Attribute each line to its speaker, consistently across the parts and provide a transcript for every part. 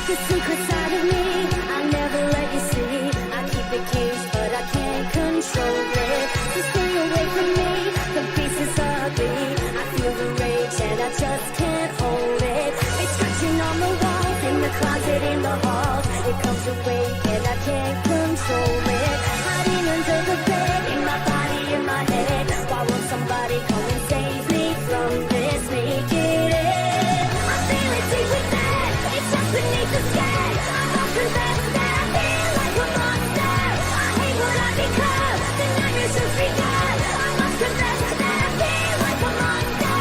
Speaker 1: The secret side of me, I never let you see. I keep it caged, but I can't control it. So stay away from me, the beast is ugly. I feel the rage and I just can't hold it. It's scratching on the walls, in the closet, in the halls. It comes awake and I can't control it. Hiding under the bed, in my body, in my head. Why won't somebody come and save me from this? Make it end. I feel it deep within. It's just beneath the skin. I'm not possessed. I feel like a monster. I hate what I become. The nightmares just begun. I must confess that I feel like a monster.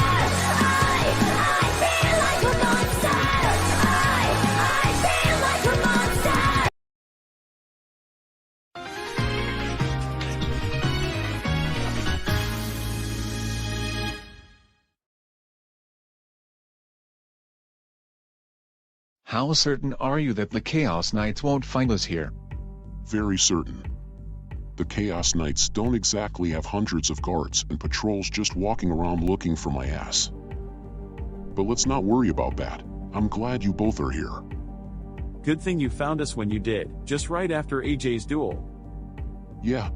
Speaker 1: I feel like a monster. I feel like a monster.
Speaker 2: How certain are you that the Chaos Knights won't find us here?
Speaker 3: Very certain. The Chaos Knights don't exactly have hundreds of guards and patrols just walking around looking for my ass. But let's not worry about that. I'm glad you both are here.
Speaker 4: Good thing you found us when you did, just right after AJ's duel.
Speaker 3: Yeah,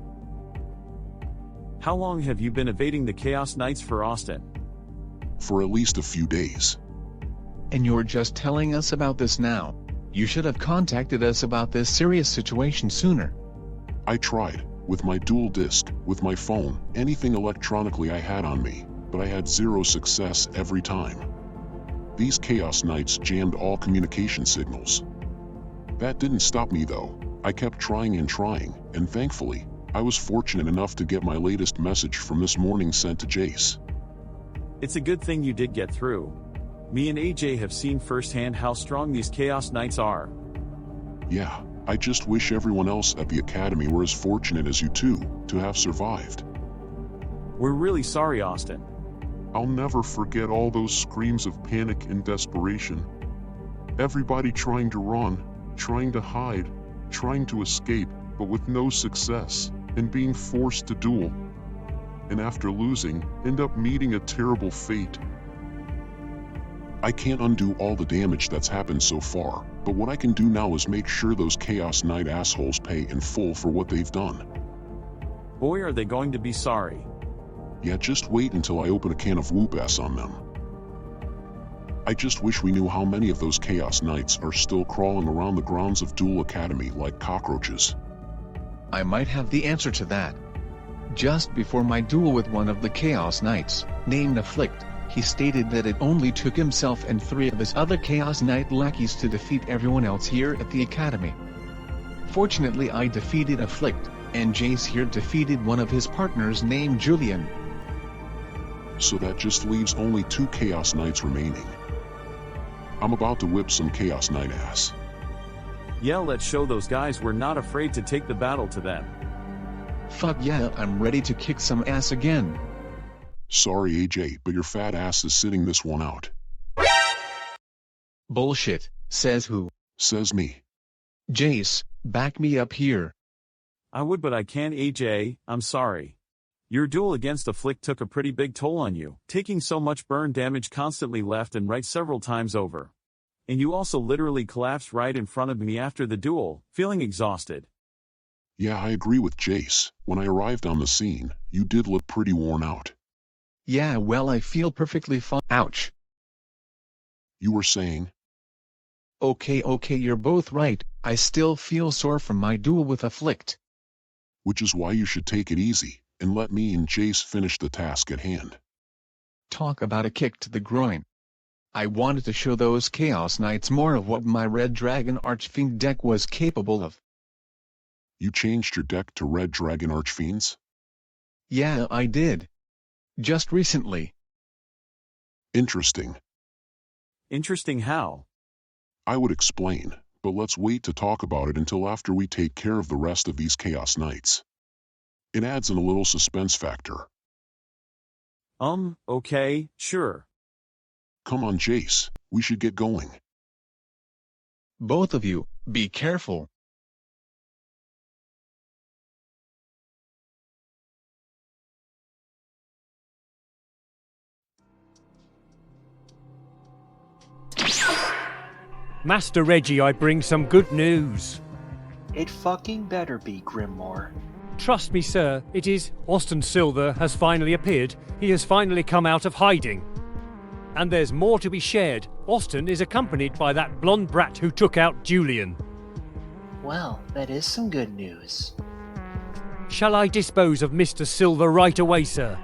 Speaker 4: How long have you been evading the Chaos Knights for, Austin?
Speaker 3: for at least a few days.
Speaker 2: And you're just telling us about this now. You should have contacted us about this serious situation sooner.
Speaker 3: I tried, with my dual disc, with my phone, anything electronically I had on me, but I had zero success every time. These Chaos Knights jammed all communication signals. That didn't stop me though. I kept trying, and thankfully, I was fortunate enough to get my latest message from this morning sent to Jace.
Speaker 4: It's a good thing you did get through. Me and AJ have seen firsthand how strong these Chaos Knights are.
Speaker 3: Yeah, I just wish everyone else at the Academy were as fortunate as you two, to have survived.
Speaker 4: We're really sorry, Austin.
Speaker 3: I'll never forget all those screams of panic and desperation. Everybody trying to run, trying to hide, trying to escape, but with no success, and being forced to duel. And after losing, end up meeting a terrible fate. I can't undo all the damage that's happened so far, but what I can do now is make sure those Chaos Knight assholes pay in full for what they've done.
Speaker 4: Boy, are they going to be sorry.
Speaker 3: Yeah, just wait until I open a can of whoop-ass on them. I just wish we knew how many of those Chaos Knights are still crawling around the grounds of Duel Academy like cockroaches.
Speaker 2: I might have the answer to that. Just before my duel with one of the Chaos Knights, named Afflict, he stated that it only took himself and 3 of his other Chaos Knight lackeys to defeat everyone else here at the Academy. Fortunately, I defeated Afflict, and Jace here defeated one of his partners named Julian.
Speaker 3: So that just leaves only 2 Chaos Knights remaining. I'm about to whip some Chaos Knight ass.
Speaker 4: Yeah, let's show those guys we're not afraid to take the battle to them.
Speaker 2: Fuck yeah, I'm ready to kick some ass again.
Speaker 3: Sorry AJ, but your fat ass is sitting this one out.
Speaker 2: Bullshit, says who?
Speaker 3: Says me.
Speaker 2: Jace, back me up here.
Speaker 4: I would, but I can't, AJ, I'm sorry. Your duel against Afflict took a pretty big toll on you, taking so much burn damage constantly left and right several times over. And you also literally collapsed right in front of me after the duel, feeling exhausted.
Speaker 3: Yeah, I agree with Jace. When I arrived on the scene, you did look pretty worn out.
Speaker 2: Yeah, well, I feel perfectly fine. Ouch.
Speaker 3: You were saying?
Speaker 2: Okay, you're both right. I still feel sore from my duel with Afflict.
Speaker 3: Which is why you should take it easy, and let me and Jace finish the task at hand.
Speaker 2: Talk about a kick to the groin. I wanted to show those Chaos Knights more of what my Red Dragon Archfiend deck was capable of.
Speaker 3: You changed your deck to Red Dragon Archfiends?
Speaker 2: Yeah, I did. Just recently.
Speaker 3: Interesting.
Speaker 4: Interesting how?
Speaker 3: I would explain, but let's wait to talk about it until after we take care of the rest of these Chaos Knights. It adds in a little suspense factor.
Speaker 4: Okay, sure.
Speaker 3: Come on Jace, we should get going.
Speaker 2: Both of you, be careful.
Speaker 5: Master Reggie, I bring some good news.
Speaker 6: It fucking better be, Grimoire.
Speaker 5: Trust me, sir, it is. Austin Silver has finally appeared. He has finally come out of hiding. And there's more to be shared. Austin is accompanied by that blonde brat who took out Julian.
Speaker 6: Well, that is some good news.
Speaker 5: Shall I dispose of Mr. Silver right away, sir?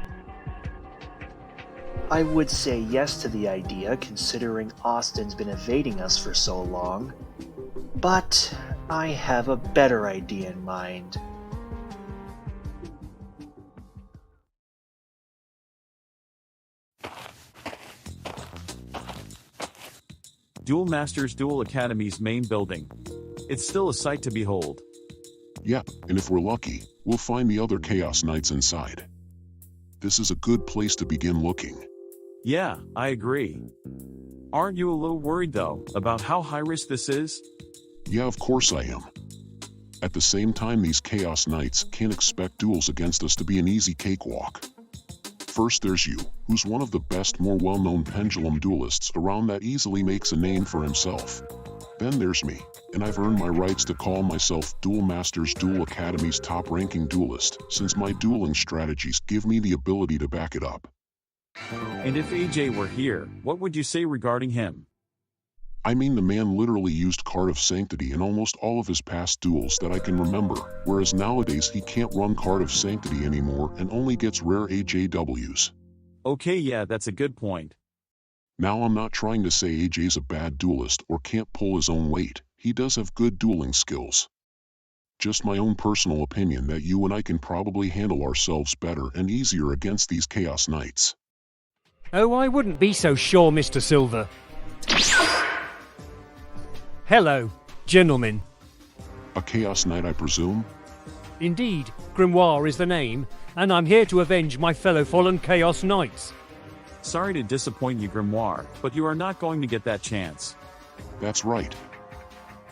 Speaker 6: I would say yes to the idea, considering Austin's been evading us for so long. But I have a better idea in mind.
Speaker 4: Duel Masters Duel Academy's main building. It's still a sight to behold.
Speaker 3: Yeah, and if we're lucky, we'll find the other Chaos Knights inside. This is a good place to begin looking.
Speaker 4: Yeah, I agree. Aren't you a little worried though, about how high risk this is?
Speaker 3: Yeah, of course I am. At the same time, these Chaos Knights can't expect duels against us to be an easy cakewalk. First there's you, who's one of the best, more well-known pendulum duelists around that easily makes a name for himself. Then there's me, and I've earned my rights to call myself Duel Masters Duel Academy's top-ranking duelist, since my dueling strategies give me the ability to back it up.
Speaker 4: And if AJ were here, what would you say regarding him?
Speaker 3: I mean, the man literally used Card of Sanctity in almost all of his past duels that I can remember, whereas nowadays he can't run Card of Sanctity anymore and only gets rare AJWs.
Speaker 4: Okay, yeah, that's a good point.
Speaker 3: Now, I'm not trying to say AJ's a bad duelist or can't pull his own weight. He does have good dueling skills. Just my own personal opinion that you and I can probably handle ourselves better and easier against these Chaos Knights.
Speaker 5: Oh, I wouldn't be so sure, Mr. Silver. Hello, gentlemen.
Speaker 3: A Chaos Knight, I presume?
Speaker 5: Indeed, Grimoire is the name, and I'm here to avenge my fellow fallen Chaos Knights.
Speaker 4: Sorry to disappoint you, Grimoire, but you are not going to get that chance.
Speaker 3: That's right.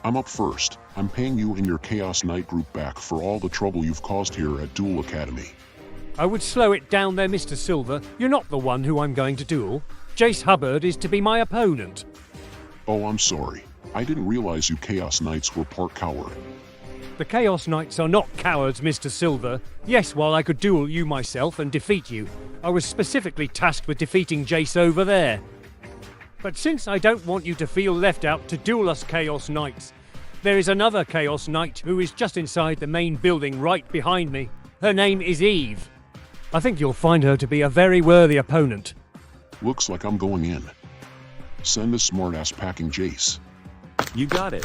Speaker 3: I'm up first. I'm paying you and your Chaos Knight group back for all the trouble you've caused here at Duel Academy.
Speaker 5: I would slow it down there, Mr. Silver. You're not the one who I'm going to duel. Jace Hubbard is to be my opponent.
Speaker 3: Oh, I'm sorry. I didn't realize you Chaos Knights were part coward.
Speaker 5: The Chaos Knights are not cowards, Mr. Silver. Yes, while I could duel you myself and defeat you, I was specifically tasked with defeating Jace over there. But since I don't want you to feel left out to duel us Chaos Knights, there is another Chaos Knight who is just inside the main building right behind me. Her name is Eve. I think you'll find her to be a very worthy opponent.
Speaker 3: Looks like I'm going in. Send this smartass packing Jace.
Speaker 4: You got it.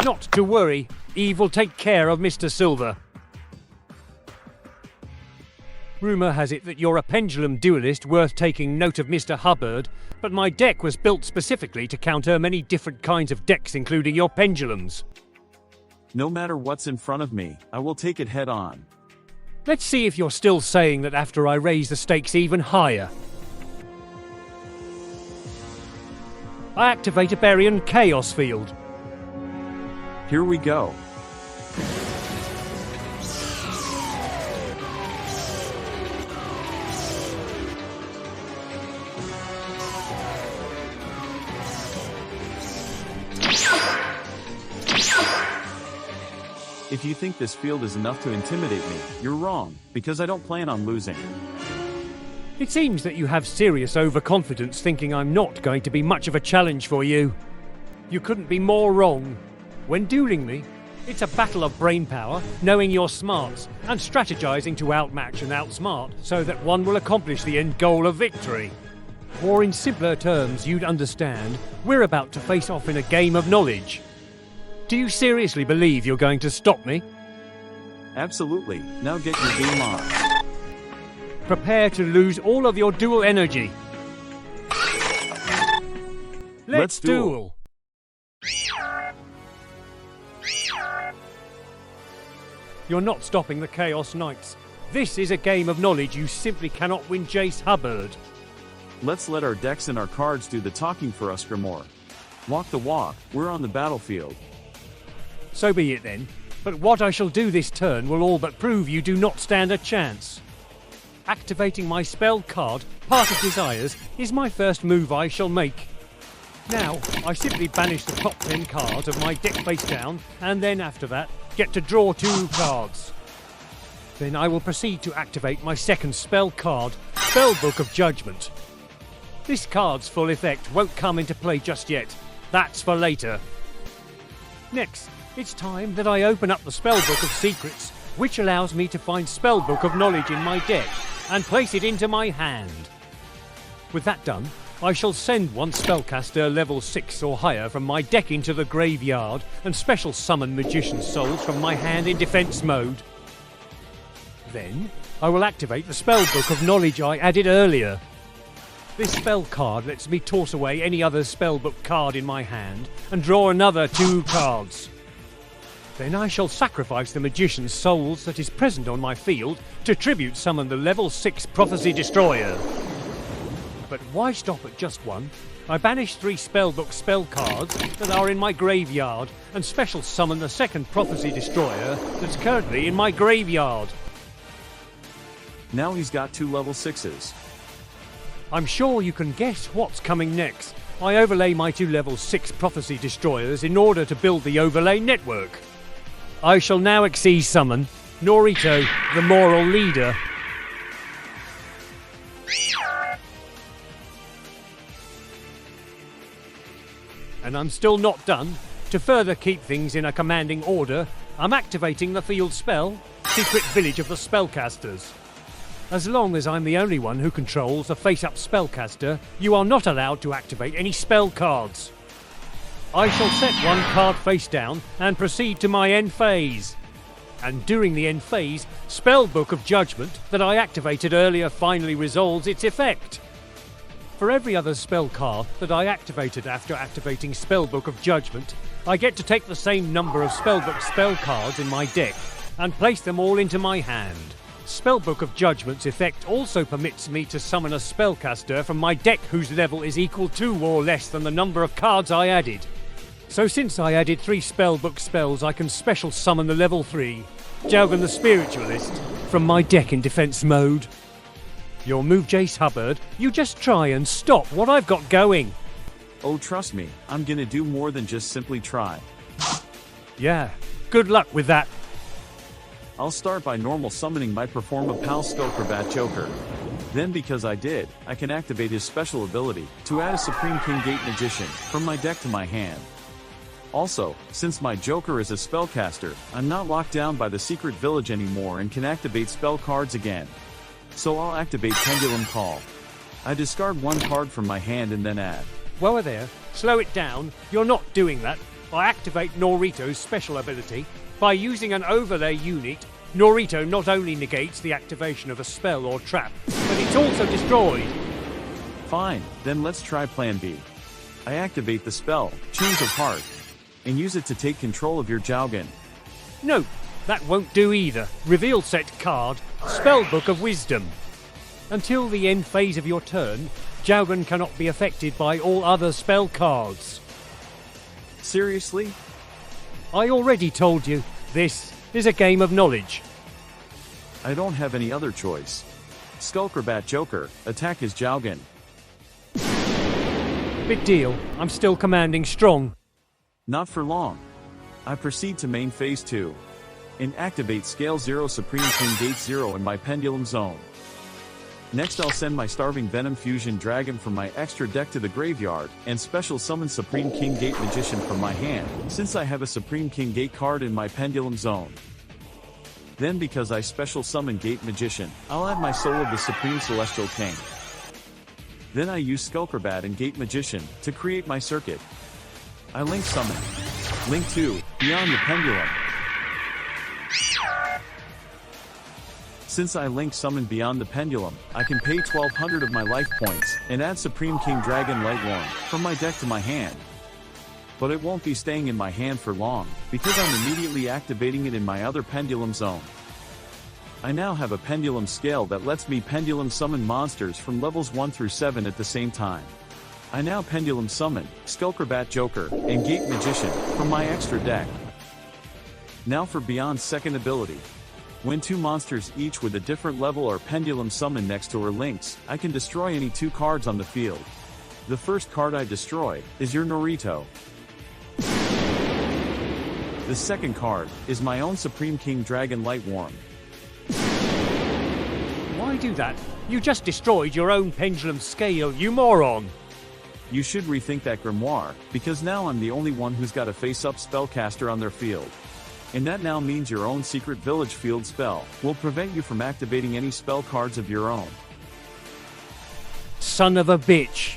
Speaker 5: Not to worry, Eve will take care of Mr. Silver. Rumour has it that you're a pendulum duelist worth taking note of, Mr. Hubbard, but my deck was built specifically to counter many different kinds of decks, including your pendulums.
Speaker 4: No matter what's in front of me, I will take it head on.
Speaker 5: Let's see if you're still saying that after I raise the stakes even higher. I activate a Barian Chaos Field.
Speaker 4: Here we go. If you think this field is enough to intimidate me, you're wrong, because I don't plan on losing.
Speaker 5: It seems that you have serious overconfidence, thinking I'm not going to be much of a challenge for you. You couldn't be more wrong. When dueling me, it's a battle of brain power, knowing your smarts, and strategizing to outmatch and outsmart so that one will accomplish the end goal of victory. Or in simpler terms you'd understand, we're about to face off in a game of knowledge. Do you seriously believe you're going to stop me?
Speaker 4: Absolutely. Now get your game on.
Speaker 5: Prepare to lose all of your dual energy. Let's duel. You're not stopping the Chaos Knights. This is a game of knowledge. You simply cannot win Jace Hubbard.
Speaker 4: Let's let our decks and our cards do the talking for us, Grimoire. Walk the walk, we're on the battlefield.
Speaker 5: So be it then. But what I shall do this turn will all but prove you do not stand a chance. Activating my spell card, Part of Desires, is my first move I shall make. Now, I simply banish the top 10 cards of my deck face down, and then after that, get to draw 2 cards. Then I will proceed to activate my second spell card, Spellbook of Judgment. This card's full effect won't come into play just yet. That's for later. Next, it's time that I open up the Spellbook of Secrets, which allows me to find Spellbook of Knowledge in my deck, and place it into my hand. With that done, I shall send one spellcaster level 6 or higher from my deck into the graveyard and special summon Magician's Souls from my hand in defense mode. Then, I will activate the Spellbook of Knowledge I added earlier. This spell card lets me toss away any other spellbook card in my hand and draw another 2 cards. Then I shall sacrifice the Magician's Souls that is present on my field to tribute summon the level 6 Prophecy Destroyer. But why stop at just one? I banish 3 spellbook spell cards that are in my graveyard and special summon the second Prophecy Destroyer that's currently in my graveyard.
Speaker 4: Now he's got 2 level 6s.
Speaker 5: I'm sure you can guess what's coming next. I overlay my 2 level 6 Prophecy Destroyers in order to build the overlay network. I shall now Xyz summon Norito, the Moral Leader. And I'm still not done. To further keep things in a commanding order, I'm activating the field spell, Secret Village of the Spellcasters. As long as I'm the only one who controls a face-up spellcaster, you are not allowed to activate any spell cards. I shall set 1 card face down and proceed to my end phase. And during the end phase, Spellbook of Judgment that I activated earlier finally resolves its effect. For every other spell card that I activated after activating Spellbook of Judgment, I get to take the same number of Spellbook spell cards in my deck and place them all into my hand. Spellbook of Judgment's effect also permits me to summon a spellcaster from my deck whose level is equal to or less than the number of cards I added. So since I added 3 spellbook spells, I can special summon the level 3, Jalgan the Spiritualist, from my deck in defense mode. Your move, Jace Hubbard. You just try and stop what I've got going.
Speaker 4: Oh, trust me, I'm gonna do more than just simply try.
Speaker 5: Yeah, good luck with that.
Speaker 4: I'll start by normal summoning my Perform a Pal Skullcrabat Joker. Then because I did, I can activate his special ability to add a Supreme King Gate Magician from my deck to my hand. Also, since my Joker is a spellcaster, I'm not locked down by the Secret Village anymore and can activate spell cards again. So I'll activate Pendulum Call. I discard 1 card from my hand and then add.
Speaker 5: Whoa there, slow it down. You're not doing that. I activate Norito's special ability. By using an overlay unit, Norito not only negates the activation of a spell or trap, but it's also destroyed.
Speaker 4: Fine, then let's try Plan B. I activate the spell, Change of Heart, and use it to take control of your Jalgan.
Speaker 5: No, that won't do either. Reveal set card, Spellbook of Wisdom. Until the end phase of your turn, Jalgan cannot be affected by all other spell cards.
Speaker 4: Seriously?
Speaker 5: I already told you, this is a game of knowledge.
Speaker 4: I don't have any other choice. Skullcrabat Joker, attack his Jalgan.
Speaker 5: Big deal, I'm still commanding strong.
Speaker 4: Not for long. I proceed to main phase 2. And activate Scale 0 Supreme King Gate 0 in my Pendulum Zone. Next I'll send my Starving Venom Fusion Dragon from my extra deck to the graveyard, and special summon Supreme King Gate Magician from my hand, since I have a Supreme King Gate card in my Pendulum Zone. Then because I special summon Gate Magician, I'll add my Soul of the Supreme Celestial King. Then I use Skullcrabat and Gate Magician to create my circuit. I link summon. Link 2, Beyond the Pendulum. Since I link summon Beyond the Pendulum, I can pay 1200 of my life points and add Supreme King Dragon Lightworm from my deck to my hand. But it won't be staying in my hand for long, because I'm immediately activating it in my other Pendulum Zone. I now have a Pendulum Scale that lets me Pendulum summon monsters from levels 1 through 7 at the same time. I now Pendulum summon Skullcrabat Joker and Gate Magician from my extra deck. Now for Beyond's second ability. When 2 monsters each with a different level are Pendulum summoned next to her links, I can destroy any 2 cards on the field. The first card I destroy is your Norito. The second card is my own Supreme King Dragon Lightworm.
Speaker 5: Why do that? You just destroyed your own pendulum scale, you moron!
Speaker 4: You should rethink that grimoire, because now I'm the only one who's got a face-up spellcaster on their field. And that now means your own secret village field spell will prevent you from activating any spell cards of your own.
Speaker 5: Son of a bitch!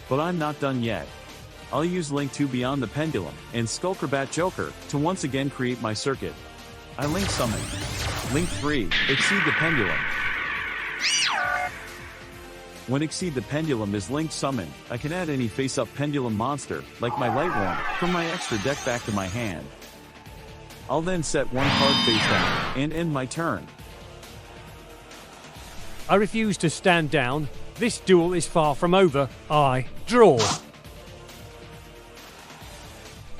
Speaker 4: But I'm not done yet. I'll use Link 2 Beyond the Pendulum and Skullcrabat Joker to once again create my circuit. I Link Summon. Link 3, Exceed the Pendulum. When Exceed the Pendulum is Link summoned, I can add any face-up pendulum monster, like my Lightworm, from my extra deck back to my hand. I'll then set one card face down, and end my turn.
Speaker 5: I refuse to stand down. This duel is far from over. I draw.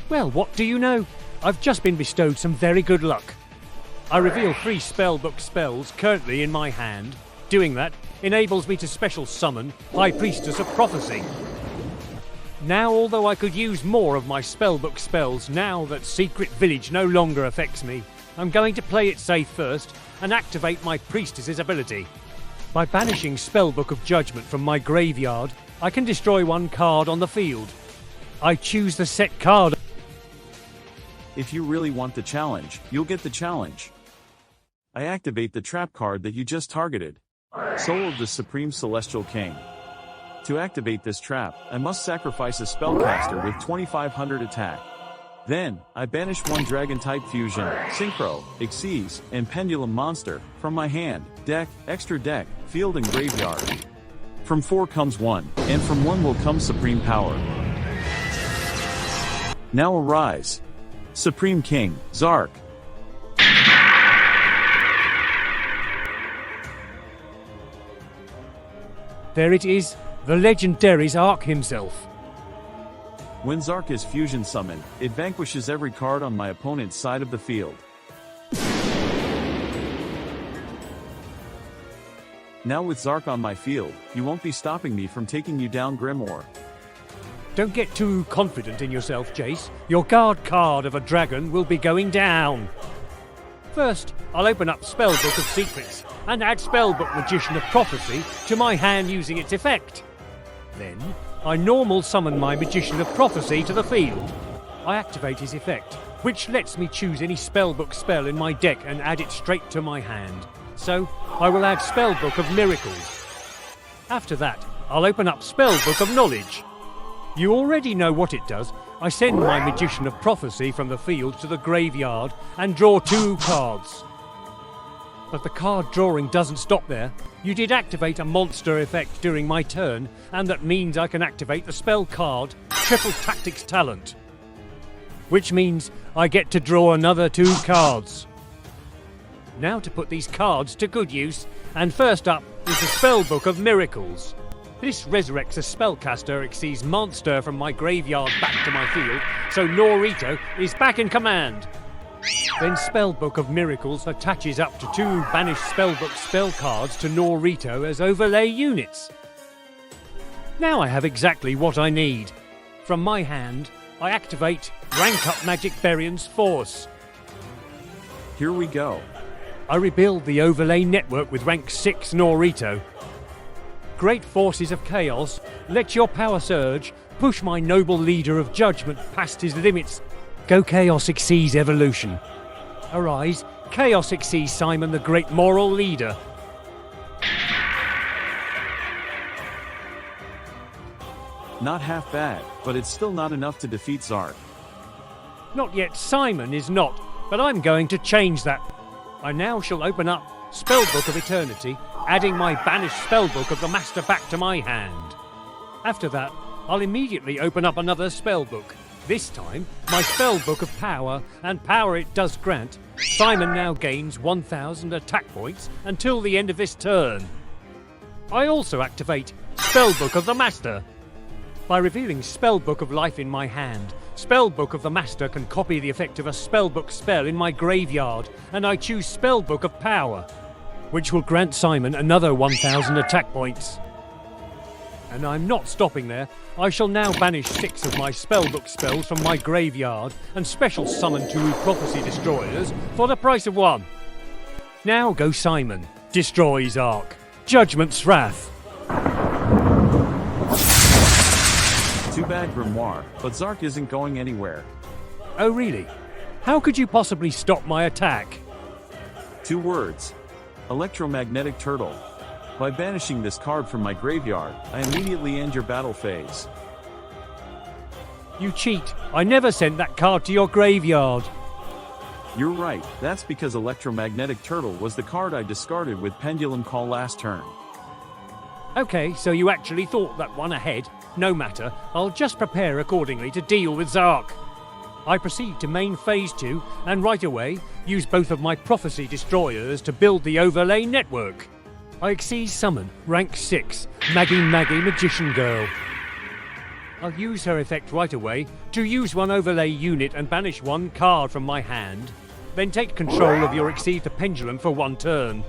Speaker 5: Well, what do you know? I've just been bestowed some very good luck. I reveal 3 spellbook spells currently in my hand. Doing that enables me to special summon High Priestess of Prophecy. Now, although I could use more of my spellbook spells now that Secret Village no longer affects me, I'm going to play it safe first and activate my Priestess's ability. By banishing Spellbook of Judgment from my graveyard, I can destroy 1 card on the field. I choose the set card.
Speaker 4: If you really want the challenge, you'll get the challenge. I activate the trap card that you just targeted. Soul of the Supreme Celestial King. To activate this trap, I must sacrifice a spellcaster with 2500 attack. Then, I banish 1 Dragon-type fusion, Synchro, Xyz, and Pendulum monster from my hand, deck, extra deck, field and graveyard. From 4 comes 1, and from 1 will come Supreme Power. Now arise. Supreme King, Zark.
Speaker 5: There it is, the legendary Zark himself.
Speaker 4: When Zark is fusion summoned, it vanquishes every card on my opponent's side of the field. Now with Zark on my field, you won't be stopping me from taking you down Grimoire.
Speaker 5: Don't get too confident in yourself, Jace. Your guard card of a dragon will be going down. First, I'll open up Spellbook of Secrets and add Spellbook Magician of Prophecy to my hand using its effect. Then, I normal summon my Magician of Prophecy to the field. I activate his effect, which lets me choose any Spellbook spell in my deck and add it straight to my hand. So, I will add Spellbook of Miracles. After that, I'll open up Spellbook of Knowledge. You already know what it does. I send my Magician of Prophecy from the field to the graveyard and draw 2 cards. But the card drawing doesn't stop there. You did activate a monster effect during my turn, and that means I can activate the spell card Triple Tactics Talent. Which means I get to draw another 2 cards. Now to put these cards to good use, and first up is the Spellbook of Miracles. This resurrects a spellcaster Xyz monster from my graveyard back to my field, so Norito is back in command. Then Spellbook of Miracles attaches up to 2 banished Spellbook spell cards to Norito as overlay units. Now I have exactly what I need. From my hand, I activate Rank Up Magic Berrian's Force.
Speaker 4: Here we go.
Speaker 5: I rebuild the overlay network with rank 6 Norito. Great forces of chaos, let your power surge, push my noble leader of judgment past his limits. Go Chaos Xyz Evolution. Arise, Chaos Xyz Simon the great moral leader.
Speaker 4: Not half bad, but it's still not enough to defeat Zark.
Speaker 5: Not yet, Simon is not, but I'm going to change that. I now shall open up Spellbook of Eternity, adding my banished Spellbook of the Master back to my hand. After that, I'll immediately open up another Spellbook. This time, my Spellbook of Power, and power it does grant. Simon now gains 1000 attack points until the end of this turn. I also activate Spellbook of the Master. By revealing Spellbook of Life in my hand, Spellbook of the Master can copy the effect of a Spellbook spell in my graveyard, and I choose Spellbook of Power, which will grant Simon another 1000 attack points. And I'm not stopping there. I shall now banish 6 of my spellbook spells from my graveyard and special summon 2 prophecy destroyers for the price of 1. Now go Simon. Destroy Zark. Judgment's Wrath.
Speaker 4: Too bad, Grimoire, but Zark isn't going anywhere.
Speaker 5: Oh really? How could you possibly stop my attack?
Speaker 4: 2 words. Electromagnetic Turtle. By banishing this card from my graveyard, I immediately end your battle phase.
Speaker 5: You cheat. I never sent that card to your graveyard.
Speaker 4: You're right, that's because Electromagnetic Turtle was the card I discarded with Pendulum Call last turn.
Speaker 5: Okay, so you actually thought that one ahead. No matter, I'll just prepare accordingly to deal with Zark. I proceed to main phase 2 and right away use both of my prophecy destroyers to build the overlay network. I exceed summon rank 6 Maggie Magician Girl. I'll use her effect right away to use 1 overlay unit and banish 1 card from my hand, then take control of your Exceed the Pendulum for 1 turn.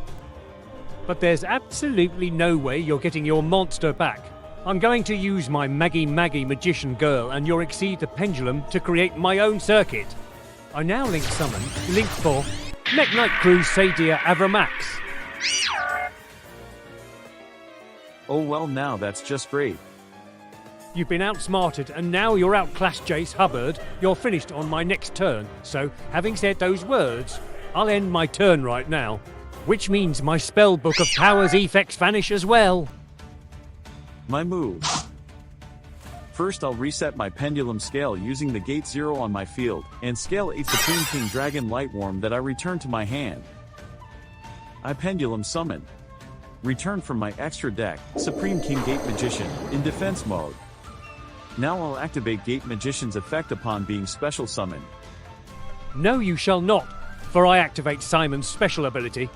Speaker 5: But there's absolutely no way you're getting your monster back. I'm going to use my Maggie Magician Girl and your Exceed the Pendulum to create my own circuit. I now link summon Link 4 Mech Knight Crusader Avramax.
Speaker 4: Oh well, now that's just great.
Speaker 5: You've been outsmarted and now you're outclassed, Jace Hubbard. You're finished on my next turn, so having said those words, I'll end my turn right now. Which means my spellbook of powers effects vanish as well.
Speaker 4: My move. First I'll reset my pendulum scale using the gate 0 on my field, and scale 8 Supreme King Dragon Lightworm that I return to my hand. I pendulum summon. Return from my extra deck, Supreme King Gate Magician, in defense mode. Now I'll activate Gate Magician's effect upon being special summoned.
Speaker 5: No, you shall not, for I activate Simon's special ability.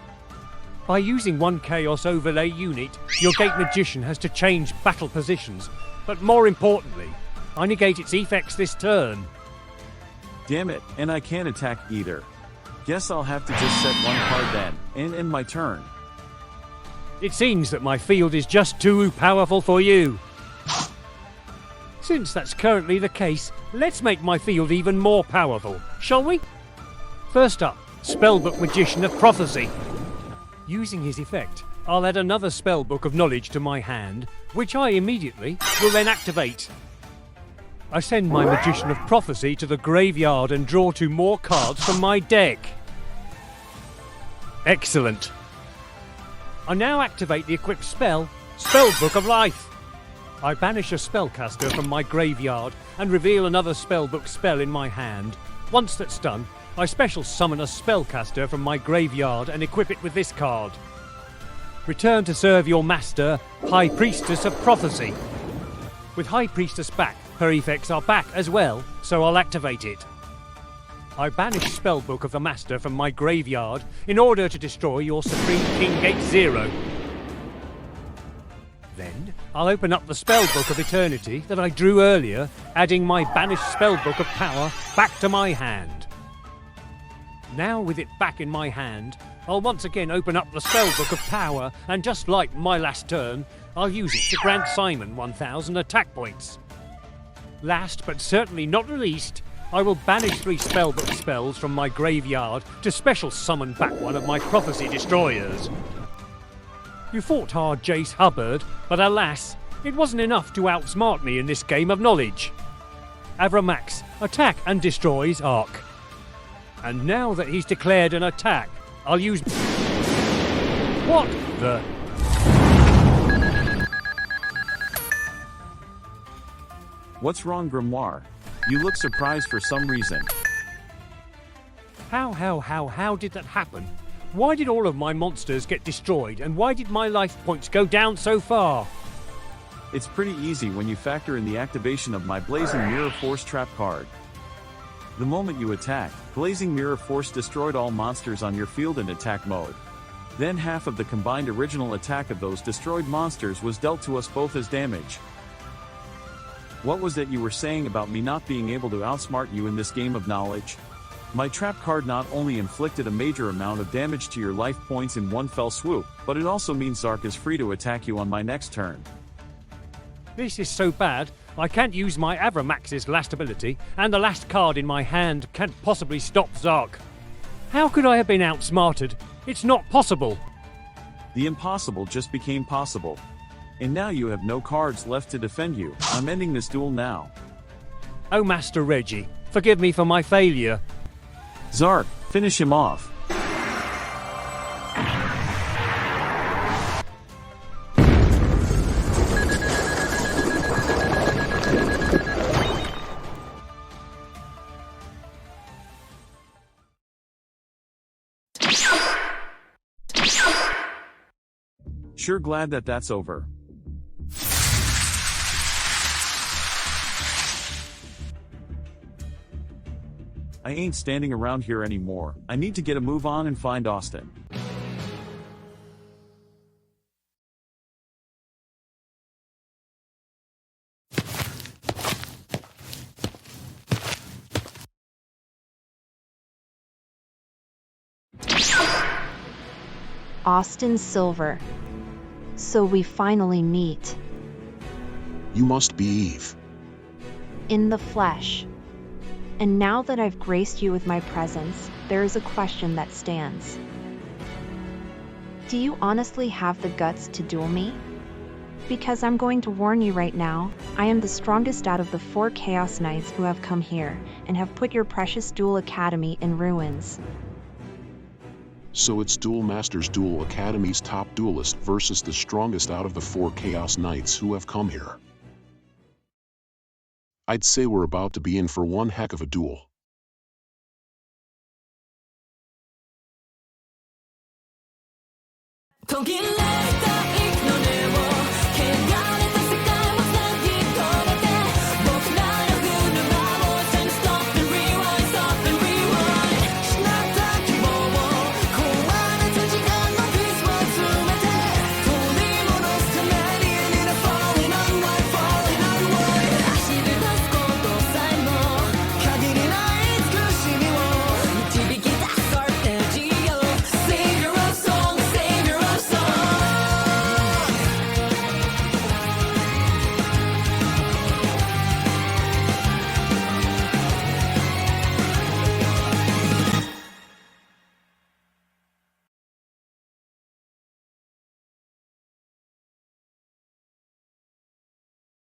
Speaker 5: By using 1 Chaos Overlay unit, your Gate Magician has to change battle positions, but more importantly, I negate its effects this turn.
Speaker 4: Damn it, and I can't attack either. Guess I'll have to just set 1 card then, and end my turn.
Speaker 5: It seems that my field is just too powerful for you. Since that's currently the case, let's make my field even more powerful, shall we? First up, Spellbook Magician of Prophecy. Using his effect, I'll add another Spellbook of Knowledge to my hand, which I immediately will then activate. I send my Magician of Prophecy to the graveyard and draw 2 more cards from my deck. Excellent. I now activate the equipped spell, Spellbook of Life. I banish a spellcaster from my graveyard and reveal another spellbook spell in my hand. Once that's done, I special summon a spellcaster from my graveyard and equip it with this card. Return to serve your master, High Priestess of Prophecy. With High Priestess back, her effects are back as well, so I'll activate it. I banish Spellbook of the Master from my graveyard in order to destroy your Supreme King Gate 0. Then, I'll open up the Spellbook of Eternity that I drew earlier, adding my banished Spellbook of Power back to my hand. Now with it back in my hand, I'll once again open up the Spellbook of Power, and just like my last turn, I'll use it to grant Simon 1000 attack points. Last but certainly not least, I will banish 3 spellbook spells from my graveyard to special summon back 1 of my prophecy destroyers. You fought hard, Jace Hubbard, but alas, it wasn't enough to outsmart me in this game of knowledge. Avramax, attack and destroy Zark. And now that he's declared an attack, I'll use... What the...
Speaker 4: What's wrong, Grimoire? You look surprised for some reason.
Speaker 5: How did that happen? Why did all of my monsters get destroyed, and why did my life points go down so far?
Speaker 4: It's pretty easy when you factor in the activation of my Blazing Mirror Force trap card. The moment you attacked, Blazing Mirror Force destroyed all monsters on your field in attack mode. Then half of the combined original attack of those destroyed monsters was dealt to us both as damage. What was that you were saying about me not being able to outsmart you in this game of knowledge? My trap card not only inflicted a major amount of damage to your life points in one fell swoop, but it also means Zark is free to attack you on my next turn.
Speaker 5: This is so bad, I can't use my Avramax's last ability, and the last card in my hand can't possibly stop Zark. How could I have been outsmarted? It's not possible.
Speaker 4: The impossible just became possible. And now you have no cards left to defend you. I'm ending this duel now.
Speaker 5: Oh, Master Reggie, forgive me for my failure.
Speaker 4: Zark, finish him off. Sure glad that that's over. I ain't standing around here anymore. I need to get a move on and find Austin.
Speaker 7: Austin Silver. So we finally meet.
Speaker 3: You must be Eve.
Speaker 7: In the flesh. And now that I've graced you with my presence, there is a question that stands. Do you honestly have the guts to duel me? Because I'm going to warn you right now, I am the strongest out of the 4 Chaos Knights who have come here, and have put your precious Duel Academy in ruins.
Speaker 3: So it's Duel Masters Duel Academy's top duelist versus the strongest out of the 4 Chaos Knights who have come here. I'd say we're about to be in for one heck of a duel.